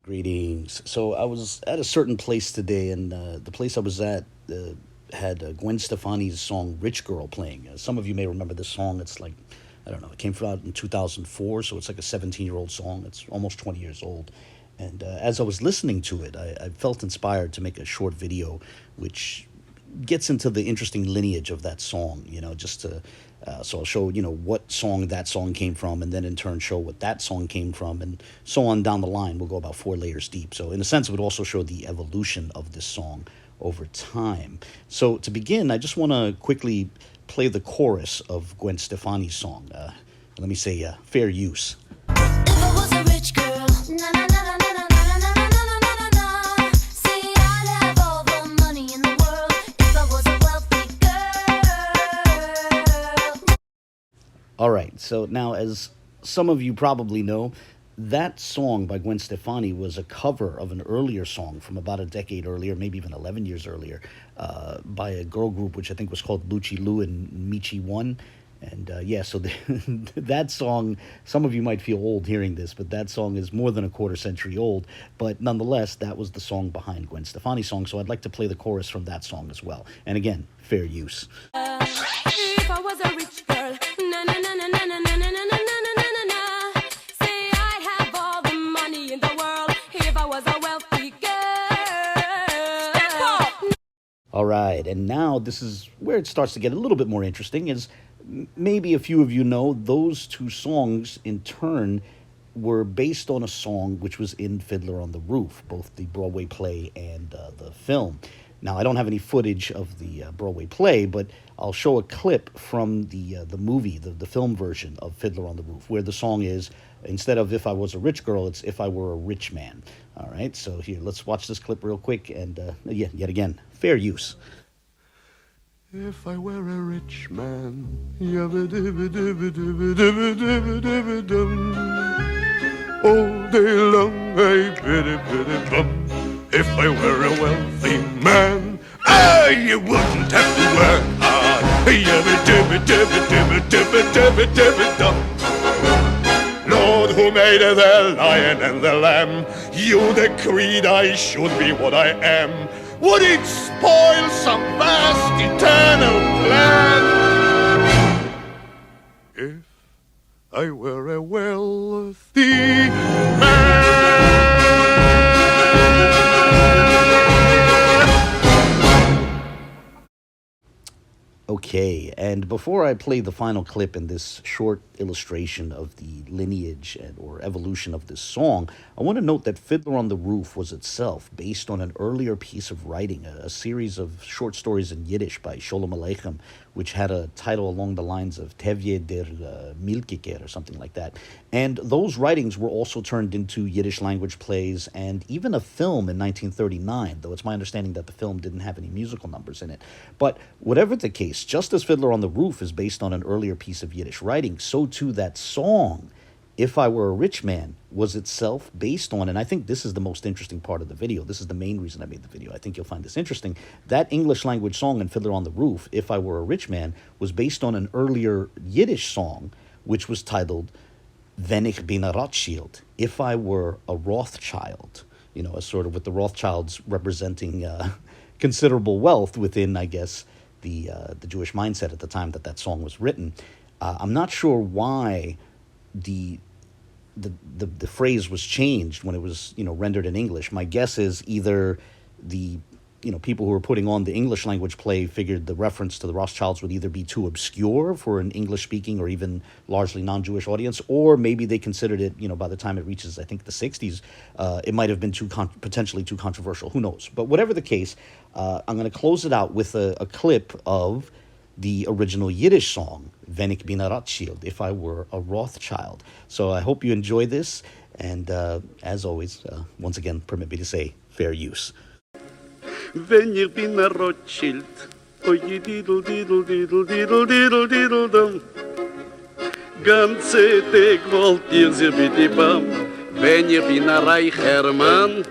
Greetings. So I was at a certain place today, and the place I was at had Gwen Stefani's song "Rich Girl" playing. Some of you may remember this song. It's like, I don't know, it came out in 2004, so it's like a 17-year-old song. It's almost 20 years old. And as I was listening to it, I felt inspired to make a short video which gets into the interesting lineage of that song, just to, so I'll show, what song that song came from, and then in turn show what that song came from, and so on down the line. We'll go about 4 layers deep. So in a sense, it would also show the evolution of this song over time. So to begin, I just want to quickly play the chorus of Gwen Stefani's song. Let me say, fair use. If I was a rich girl, na na na na na na na na na na na na. Say I'd have all the money in the world if I was a wealthy girl. All right, so now as some of you probably know, that song by Gwen Stefani was a cover of an earlier song from about a decade earlier, maybe even 11 years earlier, by a girl group which I think was called Louchie and Michie 1. And so that song, some of you might feel old hearing this, but that song is more than a quarter century old. But nonetheless, that was the song behind Gwen Stefani's song, so I'd like to play the chorus from that song as well. And again, fair use. If I was a rich girl, na na na na na na na na na na na na na. Say I'd have all the money in the world if I was a wealthy girl. All right, and now this is where it starts to get a little bit more interesting, is maybe a few of you know those two songs in turn were based on a song which was in Fiddler on the Roof, both the Broadway play and the film. Now, I don't have any footage of the Broadway play, but I'll show a clip from the movie, the film version of Fiddler on the Roof, where the song is, instead of "If I Was a Rich Girl," it's "If I Were a Rich Man." All right, so here, let's watch this clip real quick, and yet again, fair use. If I were a rich man, all day long I biddy-biddy-bum. If I were a wealthy man, you wouldn't have to work hard. Yabba-dibba-dibba-dibba-dibba-dibba-dibba-dum. Lord, who made the lion and the lamb, you decreed I should be what I am. Would it spoil some vast eternal plan if I were a wealthy man? Okay, and before I play the final clip in this short illustration of the lineage or evolution of this song, I want to note that Fiddler on the Roof was itself based on an earlier piece of writing, a series of short stories in Yiddish by Sholem Aleichem, which had a title along the lines of Tevye der Milkiker or something like that. And those writings were also turned into Yiddish language plays and even a film in 1939, though it's my understanding that the film didn't have any musical numbers in it. But whatever the case, just as Fiddler on the Roof is based on an earlier piece of Yiddish writing, so too that song, If I Were a Rich Man, was itself based on, and I think this is the most interesting part of the video. This is the main reason I made the video. I think you'll find this interesting. That English language song in Fiddler on the Roof, If I Were a Rich Man, was based on an earlier Yiddish song, which was titled Wenn ich bin a Rothschild, If I Were a Rothschild. As sort of with the Rothschilds representing considerable wealth within, I guess, the Jewish mindset at the time that song was written. I'm not sure why the phrase was changed when it was rendered in English. My guess is either the people who were putting on the English language play figured the reference to the Rothschilds would either be too obscure for an English speaking or even largely non-Jewish audience, or maybe they considered it, by the time it reaches, I think, the 60s, it might have been potentially too controversial. Who knows? But whatever the case, I'm going to close it out with a clip of the original Yiddish song, Wenn ich bin a Rothschild, If I Were a Rothschild. So I hope you enjoy this, and as always, once again, permit me to say, fair use. Wenn ich bin a Rothschild, oh je diddle diddle diddle diddle diddle diddle dum. Ganze Tag wollt ihr sie bitte bam. Wenn ich bin a reicher Mann,